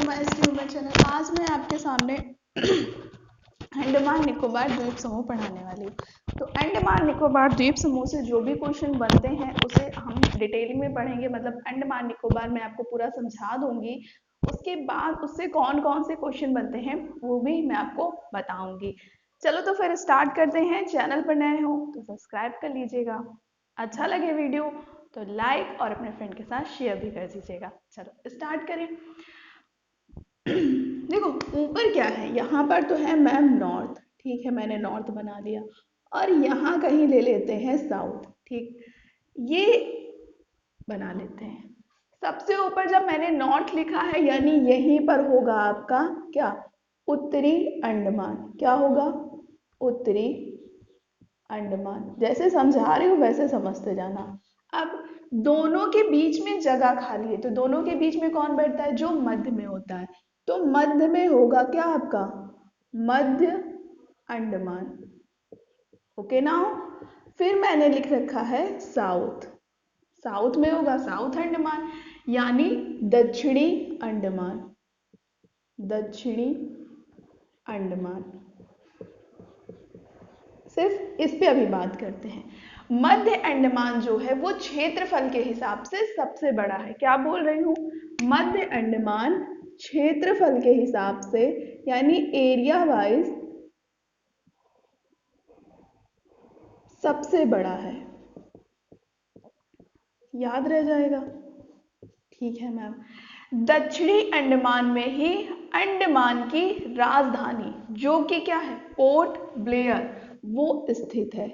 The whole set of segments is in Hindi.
My human channel. आज मैं आपके सामने अंडमान निकोबार द्वीप समूह पढ़ाने वाली हूँ। तो अंडमान निकोबार द्वीप समूह से जो भी क्वेश्चन बनते हैं उसे हम डिटेलिंग में पढ़ेंगे। मतलब अंडमान निकोबार मैं आपको पूरा समझा दूंगी, उसके बाद उससे कौन कौन से क्वेश्चन बनते हैं वो भी मैं आपको बताऊंगी। चलो तो फिर स्टार्ट करते हैं। चैनल पर नए हो तो सब्सक्राइब कर लीजिएगा, अच्छा लगे वीडियो तो लाइक और अपने फ्रेंड के साथ शेयर भी कर दीजिएगा। चलो स्टार्ट करें। देखो ऊपर क्या है, यहाँ पर तो है मैम नॉर्थ, ठीक है, मैंने नॉर्थ बना लिया। और यहाँ कहीं ले लेते हैं साउथ, ठीक, ये बना लेते हैं। सबसे ऊपर जब मैंने नॉर्थ लिखा है यानी यहीं पर होगा आपका क्या, उत्तरी अंडमान। क्या होगा, उत्तरी अंडमान। जैसे समझा रही हूँ वैसे समझते जाना। अब दोनों के बीच में जगह खाली है, तो दोनों के बीच में कौन बैठता है, जो मध्य में होता है। तो मध्य में होगा क्या आपका, मध्य अंडमान। ओके ना। फिर मैंने लिख रखा है साउथ, साउथ में होगा साउथ अंडमान यानी दक्षिणी अंडमान, दक्षिणी अंडमान। सिर्फ इस पे अभी बात करते हैं। मध्य अंडमान जो है वो क्षेत्रफल के हिसाब से सबसे बड़ा है। क्या बोल रही हूँ, मध्य अंडमान क्षेत्रफल के हिसाब से यानी एरिया वाइज सबसे बड़ा है। याद रह जाएगा, ठीक है मैम। दक्षिणी अंडमान में ही अंडमान की राजधानी जो कि क्या है, पोर्ट ब्लेयर, वो स्थित है।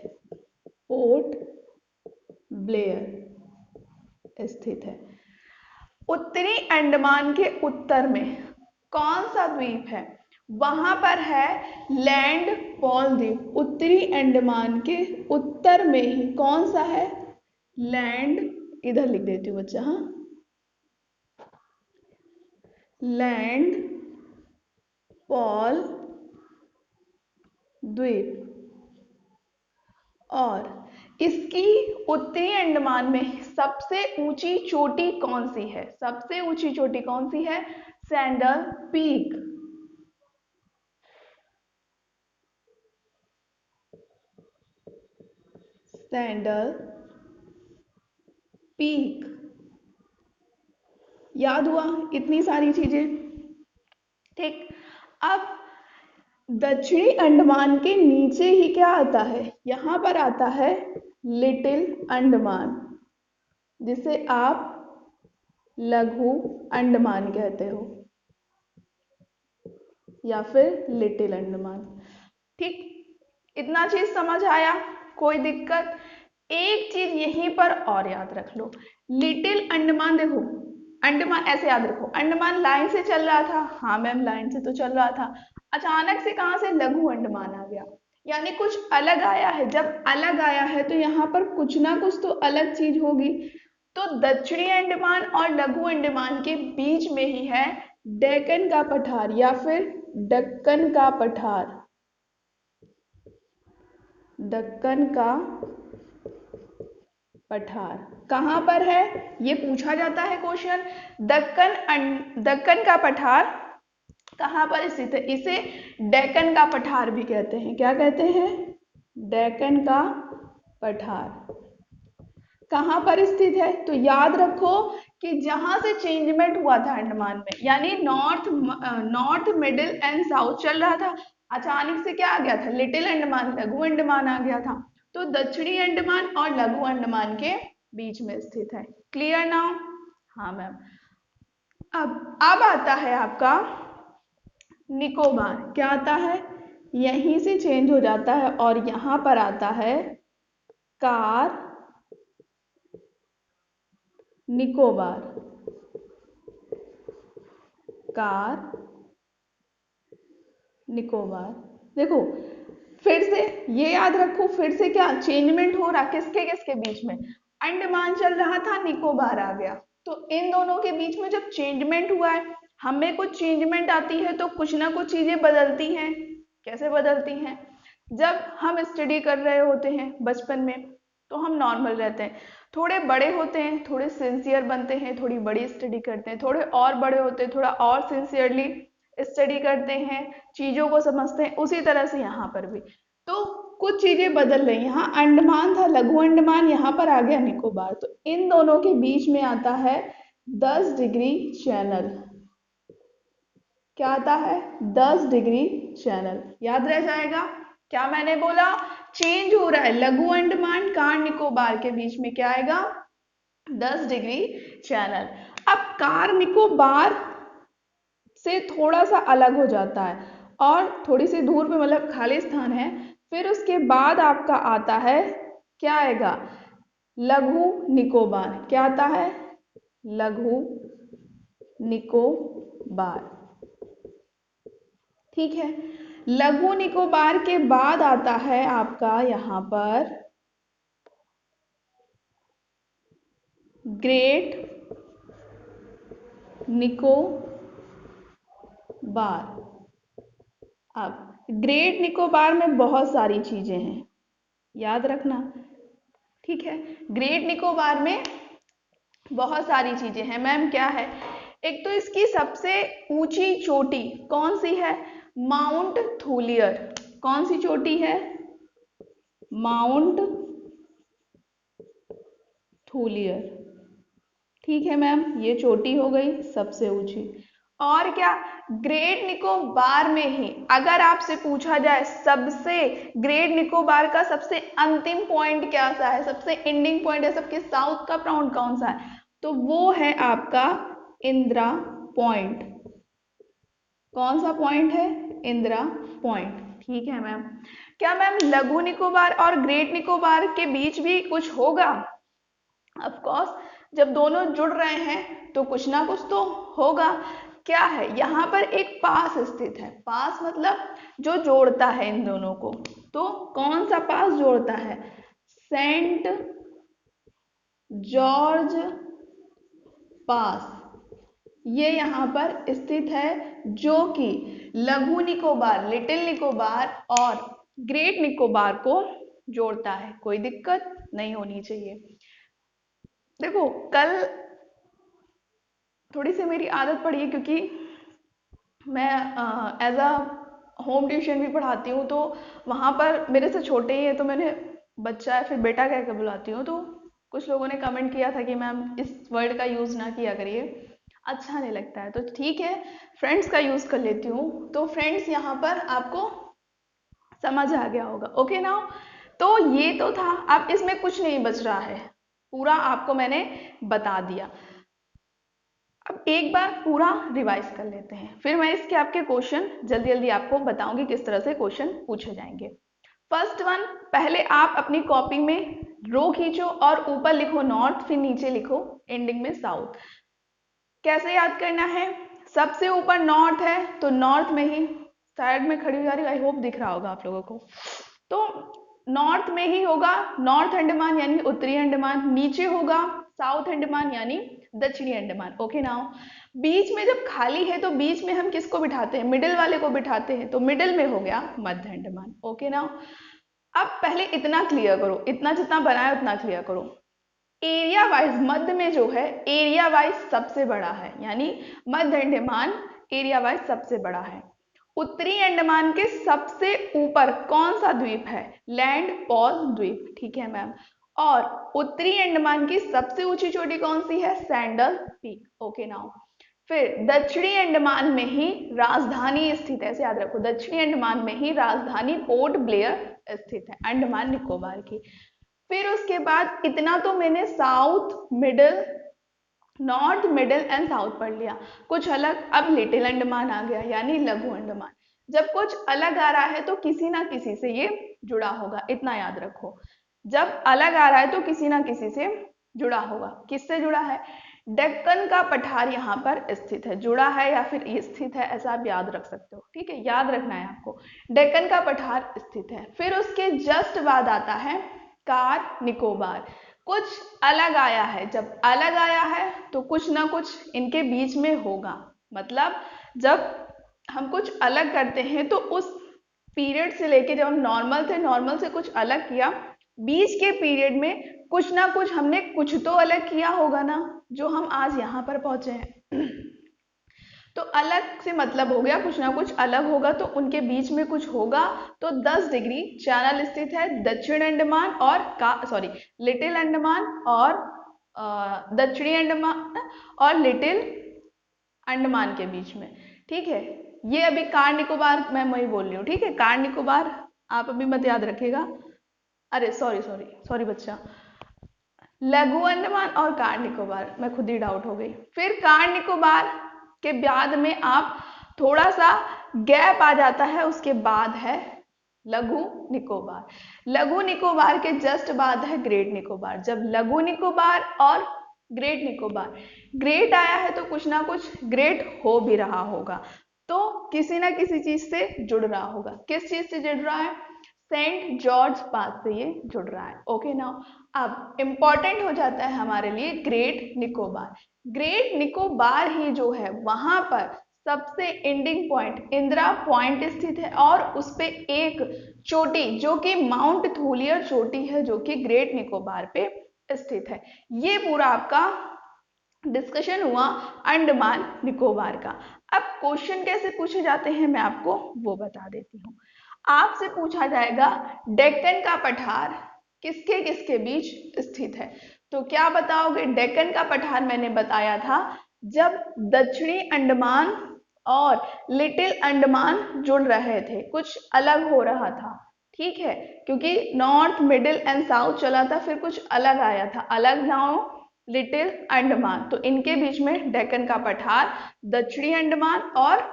पोर्ट ब्लेयर स्थित है। उत्तरी अंडमान के उत्तर में कौन सा द्वीप है, वहां पर है लैंड पॉल द्वीप। उत्तरी अंडमान के उत्तर में ही कौन सा है, लैंड, इधर लिख देती हूँ बच्चा, हाँ, लैंड पॉल द्वीप। और इसकी उत्तरी अंडमान में सबसे ऊंची चोटी कौन सी है, सबसे ऊंची चोटी कौन सी है, सैंडल पीक। Sandal peak. याद हुआ इतनी सारी चीजें, ठीक। अब दक्षिणी अंडमान के नीचे ही क्या आता है, यहां पर आता है लिटिल अंडमान, जिसे आप लघु अंडमान कहते हो या फिर लिटिल अंडमान, ठीक। इतना चीज समझ आया, कोई दिक्कत। एक चीज यहीं पर और याद रख लो, लिटिल अंडमान, देखो अंडमान ऐसे याद रखो, अंडमान लाइन से चल रहा था, हाँ मैम लाइन से तो चल रहा था, अचानक से कहां से लघु अंडमान आ गया, यानी कुछ अलग आया है। जब अलग आया है तो यहाँ पर कुछ ना कुछ तो अलग चीज होगी। तो दक्षिणी अंडमान और लघु अंडमान के बीच में ही है डेक्कन का पठार या फिर दक्कन का पठार, दक्कन का पठार। कहां पर है ये पूछा जाता है क्वेश्चन। दक्कन का पठार कहां पर स्थित है, इसे डेक्कन का पठार भी कहते हैं। क्या कहते हैं, डेक्कन का पठार। कहां पर स्थित है, तो याद रखो कि जहां से चेंजमेंट हुआ था अंडमान में, यानी नॉर्थ मिडिल एंड साउथ चल रहा था, अचानक से क्या आ गया था, लिटिल अंडमान, लघु अंडमान आ गया था। तो दक्षिणी अंडमान और लघु अंडमान के बीच में स्थित है। क्लियर नाउ, हाँ मैम। अब आता है आपका निकोबार। क्या आता है, यहीं से चेंज हो जाता है और यहां पर आता है कार निकोबार, कार निकोबार। देखो फिर से ये याद रखो, फिर से क्या चेंजमेंट हो रहा, किसके किसके बीच में, अंडमान चल रहा था, निकोबार आ गया। तो इन दोनों के बीच में जब चेंजमेंट हुआ है, हमें कुछ चेंजमेंट आती है तो कुछ ना कुछ चीजें बदलती हैं। कैसे बदलती हैं, जब हम स्टडी कर रहे होते हैं बचपन में तो हम नॉर्मल रहते हैं, थोड़े बड़े होते हैं, थोड़े सिंसियर बनते हैं, थोड़ी बड़ी स्टडी करते हैं, थोड़े और बड़े होते हैं, थोड़ा और सिंसियरली स्टडी करते हैं, चीज़ों को समझते हैं। उसी तरह से यहाँ पर भी तो कुछ चीज़ें बदल रही। यहाँ अंडमान था, लघु अंडमान, यहाँ पर आ गया निकोबार। तो इन दोनों के बीच में आता है 10 डिग्री चैनल। क्या आता है? 10 डिग्री चैनल। याद रह जाएगा। क्या मैंने बोला? चेंज हो रहा है। लघु अंडमान कार निकोबार के बीच में क्या आएगा? 10 डिग्री चैनल। अब कार निकोबार से थोड़ा सा अलग हो जाता है और थोड़ी सी दूर पे मतलब खाली स्थान है। फिर उसके बाद आपका आता है, क्या आएगा? लघु निकोबार। क्या आता है? लघु निकोबार। ठीक है। लघु निकोबार के बाद आता है आपका यहाँ पर ग्रेट निकोबार। अब ग्रेट निकोबार में बहुत सारी चीजें हैं, याद रखना। ठीक है। ग्रेट निकोबार में बहुत सारी चीजें हैं मैम। क्या है? एक तो इसकी सबसे ऊंची चोटी कौन सी है? माउंट थूलियर। कौन सी चोटी है? माउंट थूलियर। ठीक है मैम, ये चोटी हो गई सबसे ऊंची। और क्या? ग्रेट निकोबार में ही अगर आपसे पूछा जाए सबसे ग्रेट निकोबार का सबसे अंतिम पॉइंट क्या सा है, सबसे एंडिंग पॉइंट है, सबके साउथ का पॉइंट कौन सा है? तो वो है आपका इंदिरा पॉइंट। कौन सा पॉइंट है? इंदिरा पॉइंट। ठीक है मैम। क्या मैम लघु निकोबार और ग्रेट निकोबार के बीच भी कुछ होगा? ऑफ कोर्स, जब दोनों जुड़ रहे हैं तो कुछ ना कुछ तो होगा। क्या है? यहाँ पर एक पास स्थित है। पास मतलब जो जोड़ता है इन दोनों को। तो कौन सा पास जोड़ता है? सेंट जॉर्ज पास। ये यहाँ पर स्थित है, जो कि लघु निकोबार, लिटिल निकोबार और ग्रेट निकोबार को जोड़ता है। कोई दिक्कत नहीं होनी चाहिए। देखो, कल थोड़ी सी मेरी आदत पड़ी है, क्योंकि मैं एज अ होम ट्यूशन भी पढ़ाती हूँ, तो वहाँ पर मेरे से छोटे ही है, तो मैंने बच्चा है फिर बेटा कह के बुलाती हूँ। तो कुछ लोगों ने कमेंट किया था कि मैम इस वर्ड का यूज़ ना किया करिए, अच्छा नहीं लगता है। तो ठीक है, फ्रेंड्स का यूज़ कर लेती हूँ। तो फ्रेंड्स यहाँ पर आपको समझ आ गया होगा। ओके नाउ, तो ये तो था। अब इसमें कुछ नहीं बच रहा है, पूरा आपको मैंने बता दिया। अब एक बार पूरा रिवाइज कर लेते हैं, फिर मैं इसके आपके क्वेश्चन जल्दी जल्दी आपको बताऊंगी किस तरह से क्वेश्चन पूछे जाएंगे। फर्स्ट वन, पहले आप अपनी कॉपी में रो खींचो और ऊपर लिखो नॉर्थ, फिर नीचे लिखो एंडिंग में साउथ। कैसे याद करना है? सबसे ऊपर नॉर्थ है तो नॉर्थ में ही, साइड में खड़ी हो जा रही, आई होप दिख रहा होगा आप लोगों को। तो नॉर्थ में ही होगा नॉर्थ अंडमान यानी उत्तरी अंडमान, नीचे होगा साउथ अंडमान यानी दक्षिणी अंडमान। ओके नाउ, बीच में जब खाली है तो बीच में हम किसको बिठाते हैं? मिडिल वाले को बिठाते हैं, तो मिडिल में हो गया मध्य अंडमान। ओके नाउ, अब पहले इतना क्लियर करो, इतना जितना बनाया उतना क्लियर करो। एरिया वाइज मध्य में जो है एरिया वाइज सबसे बड़ा है, यानी मध्य अंडमान एरिया वाइज सबसे बड़ा है। उत्तरी अंडमान के सबसे ऊपर कौन सा द्वीप है? लैंड पॉज द्वीप। ठीक है मैम। और उत्तरी अंडमान की सबसे ऊंची चोटी कौन सी है? Sandal peak. ओके नाउ, फिर दक्षिणी अंडमान में ही राजधानी स्थित है, ऐसे याद रखो, दक्षिणी अंडमान में ही राजधानी पोर्ट ब्लेयर स्थित है अंडमान निकोबार की। फिर उसके बाद इतना तो मैंने south, middle, north, middle and south पढ़ लिया। कुछ अलग, अब लिटिल अंडमान आ गया यानी लघु अंडमान। जब कुछ अलग आ रहा है तो किसी ना किसी से ये जुड़ा होगा, इतना याद रखो। जब अलग आ रहा है तो किसी ना किसी से जुड़ा होगा। किससे जुड़ा है? डेक्कन का पठार यहाँ पर स्थित है, जुड़ा है या फिर स्थित है, ऐसा आप याद रख सकते हो। ठीक है, याद रखना है आपको, डेक्कन का पठार स्थित है। फिर उसके जस्ट बाद आता है कार निकोबार। कुछ अलग आया है, जब अलग आया है तो कुछ ना कुछ इनके बीच में होगा। मतलब जब हम कुछ अलग करते हैं तो उस पीरियड से लेके जब हम नॉर्मल थे, नॉर्मल से कुछ अलग किया, बीच के पीरियड में कुछ ना कुछ हमने कुछ तो अलग किया होगा ना, जो हम आज यहाँ पर पहुंचे हैं। तो अलग से मतलब हो गया कुछ ना कुछ अलग होगा, तो उनके बीच में कुछ होगा। तो 10 डिग्री चैनल स्थित है दक्षिण अंडमान और लिटिल अंडमान और दक्षिणी अंडमान और लिटिल अंडमान के बीच में। ठीक है, ये अभी कार निकोबार मैं वही बोल रही हूँ। ठीक है, कार निकोबार आप अभी मत याद रखिएगा। अरे सॉरी बच्चा, लघु अंडमान और कार निकोबार, मैं खुद ही डाउट हो गई। फिर कार निकोबार के बाद में आप थोड़ा सा गैप आ जाता है, उसके बाद है लघु निकोबार। लघु निकोबार के जस्ट बाद है ग्रेट निकोबार। जब लघु निकोबार और ग्रेट निकोबार, ग्रेट आया है तो कुछ ना कुछ ग्रेट हो भी रहा होगा, तो किसी ना किसी चीज से जुड़ रहा होगा। किस चीज से जुड़ रहा है? सेंट जॉर्ज पास से ये जुड़ रहा है। ओके नाउ, अब इंपॉर्टेंट हो जाता है हमारे लिए ग्रेट निकोबार। ग्रेट निकोबार ही जो है वहां पर सबसे एंडिंग पॉइंट इंदिरा पॉइंट स्थित है, और उस पे एक चोटी जो कि माउंट थूलियर चोटी है, जो कि ग्रेट निकोबार पे स्थित है। ये पूरा आपका डिस्कशन हुआ अंडमान निकोबार का। अब क्वेश्चन कैसे पूछे जाते हैं मैं आपको वो बता देती हूँ। आपसे पूछा जाएगा डेक्कन का पठार किसके किसके बीच स्थित है, तो क्या बताओगे? डेक्कन का पठार मैंने बताया था जब दक्षिणी अंडमान और लिटिल अंडमान जुड़ रहे थे, कुछ अलग हो रहा था। ठीक है, क्योंकि नॉर्थ मिडिल एंड साउथ चला था, फिर कुछ अलग आया था, अलग नाउ लिटिल अंडमान, तो इनके बीच में डेक्कन का पठार दक्षिणी अंडमान और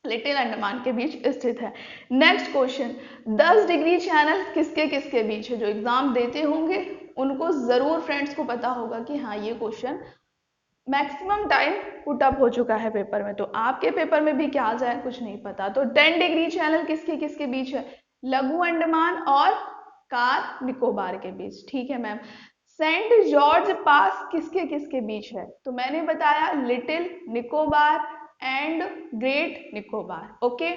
लिटिल अंडमान के बीच स्थित है। नेक्स्ट क्वेश्चन, 10 डिग्री चैनल किसके किसके बीच है? जो एग्जाम देते होंगे उनको जरूर फ्रेंड्स को पता होगा कि हाँ ये question maximum time put up हो चुका है पेपर में, तो आपके पेपर में भी क्या आ जाए कुछ नहीं पता। तो 10 डिग्री चैनल किसके किसके बीच है? लघु अंडमान और कार निकोबार के बीच। ठीक है मैम। सेंट जॉर्ज पास किसके किसके बीच है? तो मैंने बताया little Nicobar and great Nicobar. Okay,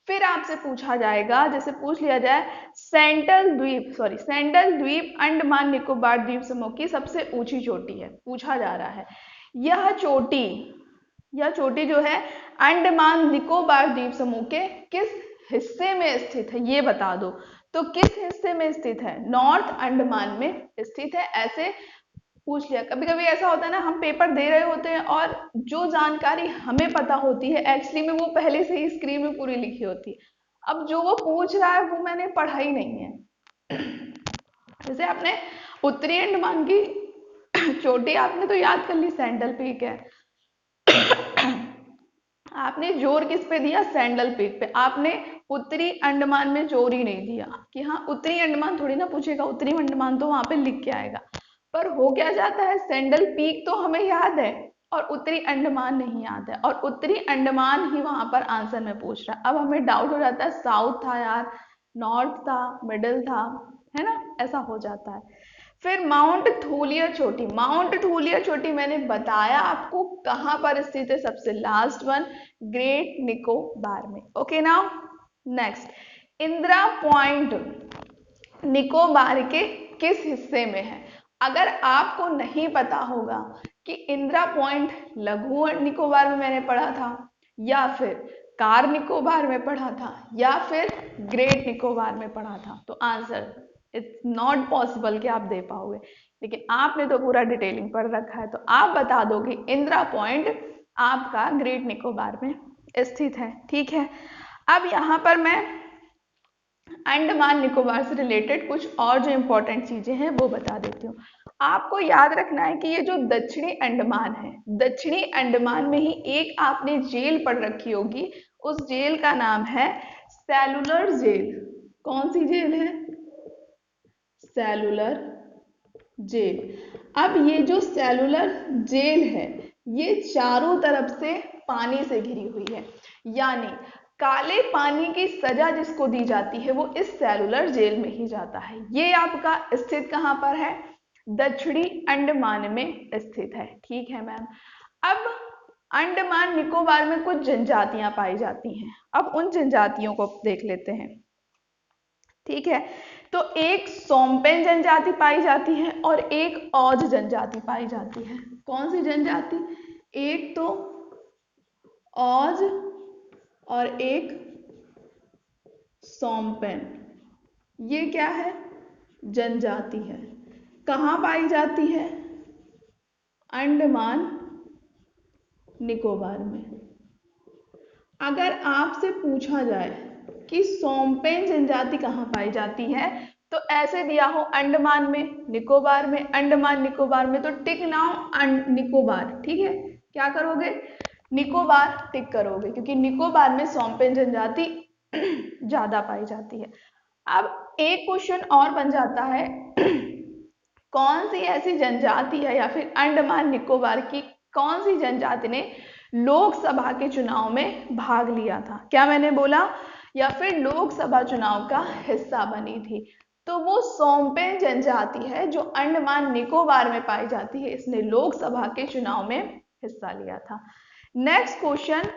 फिर आपसे पूछा जाएगा, जैसे पूछ लिया जाए सेंट्रल द्वीप अंडमान निकोबार द्वीप समूह की सबसे ऊंची चोटी है, पूछा जा रहा है। यह चोटी जो है अंडमान निकोबार द्वीप समूह के किस हिस्से में स्थित है, ये बता दो। तो किस हिस्से में स्थित है? नॉर्थ अंडमान में स्थित है। ऐसे पूछ लिया। कभी कभी ऐसा होता है ना, हम पेपर दे रहे होते हैं और जो जानकारी हमें पता होती है एक्चुअली में वो पहले से ही स्क्रीन में पूरी लिखी होती है, अब जो वो पूछ रहा है वो मैंने पढ़ा ही नहीं है। जैसे आपने उत्तरी अंडमान की चोटी आपने तो याद कर ली, सैंडल पीक है। आपने जोर किस पे दिया? सैंडल पीक पे। आपने उत्तरी अंडमान में जोर ही नहीं दिया कि हाँ उत्तरी अंडमान थोड़ी ना पूछेगा, उत्तरी अंडमान तो वहां पे लिख के आएगा। पर हो क्या जाता है, सैंडल पीक तो हमें याद है और उत्तरी अंडमान नहीं याद है, और उत्तरी अंडमान ही वहां पर आंसर में पूछ रहा है। अब हमें डाउट हो जाता है साउथ था यार, नॉर्थ था, मिडिल था, है ना, ऐसा हो जाता है। फिर माउंट थूलियर चोटी मैंने बताया आपको कहां पर स्थित है, सबसे लास्ट वन ग्रेट निकोबार में। Okay now next, Indira point Nicobar के किस हिस्से में है? अगर आपको नहीं पता होगा कि इंदिरा पॉइंट लघु निकोबार में मैंने पढ़ा था, या फिर कार निकोबार में पढ़ा था, या फिर ग्रेट निकोबार में पढ़ा था, तो आंसर इट्स नॉट पॉसिबल कि आप दे पाओगे। लेकिन आपने तो पूरा डिटेलिंग पढ़ रखा है, तो आप बता दोगे इंदिरा पॉइंट आपका ग्रेट निकोबार में स्थित है। ठीक है, अब यहाँ पर मैं अंडमान निकोबार से रिलेटेड कुछ और जो इंपॉर्टेंट चीजें हैं वो बता देती हूँ। आपको याद रखना है कि ये जो दक्षिणी अंडमान है, दक्षिणी अंडमान में ही एक आपने जेल पढ़ रखी होगी, उस जेल का नाम है सेलुलर जेल। कौन सी जेल है? Cellular jail. अब ये जो सेलुलर जेल है ये चारों तरफ से पानी से घिरी हुई है, यानी काले पानी की सजा जिसको दी जाती है वो इस सेलुलर जेल में ही जाता है। ये आपका स्थित कहाँ पर है? दक्षिणी अंडमान में स्थित है। ठीक है मैम। अब अंडमान निकोबार में कुछ जनजातियां पाई जाती हैं, अब उन जनजातियों को देख लेते हैं। ठीक है, तो एक सोम्पेन जनजाति पाई जाती है और एक औज जनजाति पाई जाती है। कौन सी जनजाति? एक तो औज और एक सोम्पेन। ये क्या है? जनजाति है। कहाँ पाई जाती है? अंडमान निकोबार में। अगर आपसे पूछा जाए कि सोम्पेन जनजाति कहाँ पाई जाती है, तो ऐसे दिया हो अंडमान में, निकोबार में, अंडमान निकोबार में, तो टिक नाउ निकोबार। ठीक है, क्या करोगे? निकोबार टिक करोगे, क्योंकि निकोबार में सोम्पेन जनजाति ज्यादा पाई जाती है। अब एक क्वेश्चन और बन जाता है, कौन सी ऐसी जनजाति है या फिर अंडमान निकोबार की कौन सी जनजाति ने लोकसभा के चुनाव में भाग लिया था? क्या मैंने बोला? या फिर लोकसभा चुनाव का हिस्सा बनी थी। तो वो सोम्पेन जनजाति है जो अंडमान निकोबार में पाई जाती है। इसने लोकसभा के चुनाव में हिस्सा लिया था। नेक्स्ट क्वेश्चन,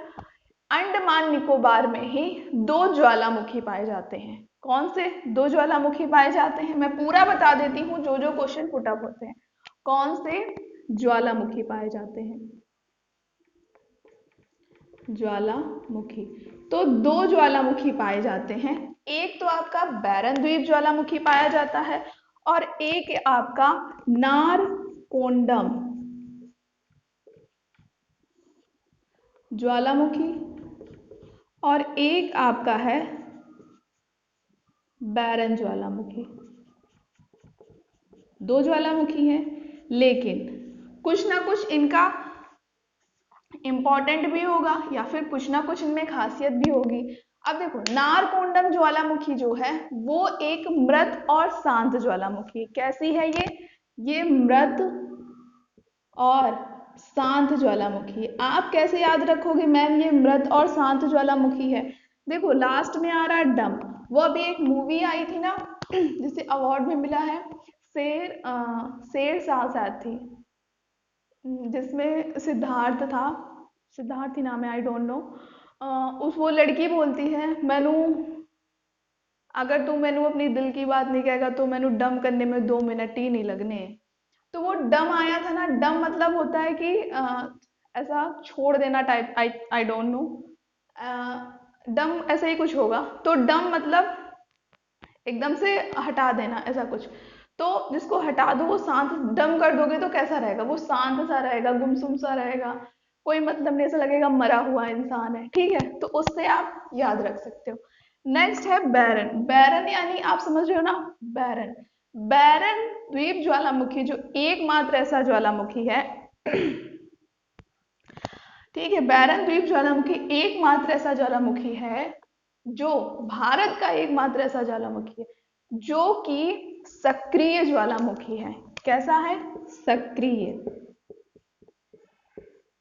अंडमान निकोबार में ही दो ज्वालामुखी पाए जाते हैं। कौन से दो ज्वालामुखी पाए जाते हैं? मैं पूरा बता देती हूँ जो जो क्वेश्चन पुट अप होते हैं। कौन से ज्वालामुखी पाए जाते हैं? ज्वालामुखी, तो दो ज्वालामुखी पाए जाते हैं। एक तो आपका बैरन द्वीप ज्वालामुखी पाया जाता है और एक आपका नारकोंडम ज्वालामुखी, और एक आपका है बैरन ज्वालामुखी। दो ज्वालामुखी हैं, लेकिन कुछ ना कुछ इनका इंपॉर्टेंट भी होगा या फिर कुछ ना कुछ इनमें खासियत भी होगी। अब देखो, नारकोंडम ज्वालामुखी जो है वो एक मृत और शांत ज्वालामुखी। कैसी है ये मृत और शांत ज्वालामुखी। आप कैसे याद रखोगे मैम ये मृत और शांत ज्वालामुखी है? देखो लास्ट में आ रहा है डम। वो अभी एक मूवी आई थी ना जिसे अवार्ड में मिला है, शेर शाह शायद थी, जिसमें सिद्धार्थ था, सिद्धार्थ ही नाम है, आई डोंट नो। उस वो लड़की बोलती है, मैनू अगर तू मैनू अपनी दिल की बात नहीं कहेगा तो मैनू डम करने में 2 मिनट ही नहीं लगने। तो वो डम आया था ना, डम मतलब होता है कि ऐसा छोड़ देना टाइप, आई डोंट नो, डम ऐसा ही कुछ होगा। तो डम मतलब एकदम से हटा देना, ऐसा कुछ। तो जिसको हटा दो वो शांत, डम कर दोगे तो कैसा रहेगा? वो शांत सा रहेगा, गुमसुम सा रहेगा, कोई मतलब नहीं, ऐसा लगेगा मरा हुआ इंसान है। ठीक है, तो उससे आप याद रख सकते हो। नेक्स्ट है बैरन। बैरन यानी आप समझ रहे हो ना, बैरन। बैरन द्वीप ज्वालामुखी जो एकमात्र ऐसा ज्वालामुखी है ठीक है, बैरन द्वीप ज्वालामुखी एकमात्र ऐसा ज्वालामुखी है जो भारत का एकमात्र ऐसा ज्वालामुखी है जो कि सक्रिय ज्वालामुखी है। कैसा है? सक्रिय।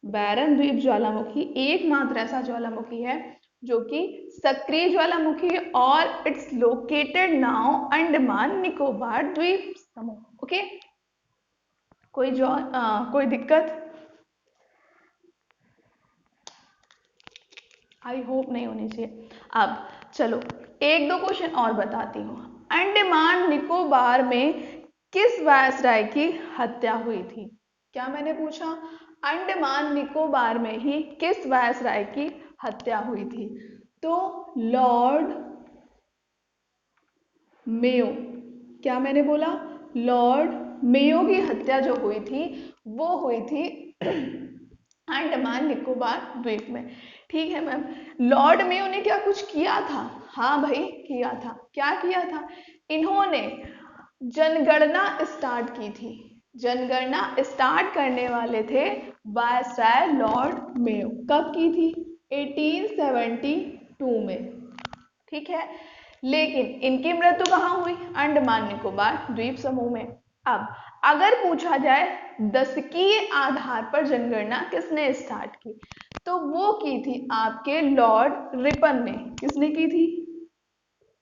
बैरन द्वीप ज्वालामुखी एकमात्र ऐसा ज्वालामुखी है जो कि सक्रिय ज्वालामुखी है और it's located now Andaman Nicobar द्वीप समूह। ओके, कोई दिक्कत? आई होप नहीं होनी चाहिए। अब चलो एक दो क्वेश्चन और बताती हूँ। अंडमान निकोबार में किस वायसराय की हत्या हुई थी? क्या मैंने पूछा? अंडमान निकोबार में ही किस वायसराय की हत्या हुई थी? तो लॉर्ड मेयो। क्या मैंने बोला? लॉर्ड मेयो की हत्या जो हुई थी वो हुई थी अंडमान निकोबार द्वीप में। ठीक है मैम, लॉर्ड मेयो ने क्या कुछ किया था? हाँ भाई किया था। क्या किया था? इन्होंने जनगणना स्टार्ट की थी। जनगणना स्टार्ट करने वाले थे वायसराय लॉर्ड मेयो। कब की थी? 1872 में। ठीक है, लेकिन इनकी मृत्यु कहाँ हुई? अंडमान निकोबार द्वीप समूह में। अब अगर पूछा जाए दशकीय आधार पर जनगणना किसने स्टार्ट की, तो वो की थी आपके लॉर्ड रिपन ने। किसने की थी?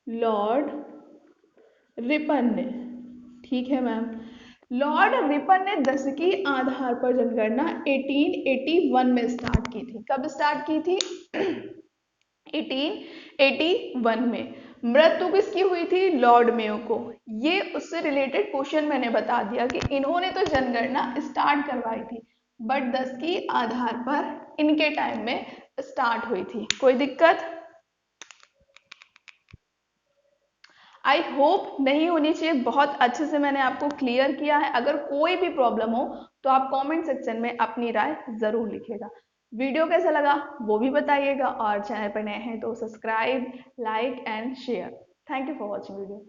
लॉर्ड रिपन ने। ठीक है मैम, लॉर्ड रिपन ने दशकीय आधार पर जनगणना 1881 में स्टार्ट की थी। कब स्टार्ट की थी? 1881 में। मृत्यु किसकी हुई थी? लॉर्ड मेयो को। ये उससे रिलेटेड क्वेश्चन मैंने बता दिया कि इन्होंने तो जनगणना स्टार्ट करवाई थी, बट 10 की आधार पर इनके टाइम में स्टार्ट हुई थी। कोई दिक्कत? आई होप नहीं होनी चाहिए। बहुत अच्छे से मैंने आपको क्लियर किया है। अगर कोई भी प्रॉब्लम हो तो आप कमेंट सेक्शन में अपनी राय जरूर लिखिएगा। वीडियो कैसा लगा वो भी बताइएगा, और चैनल पर नए हैं तो subscribe, like and share. Thank you for watching video.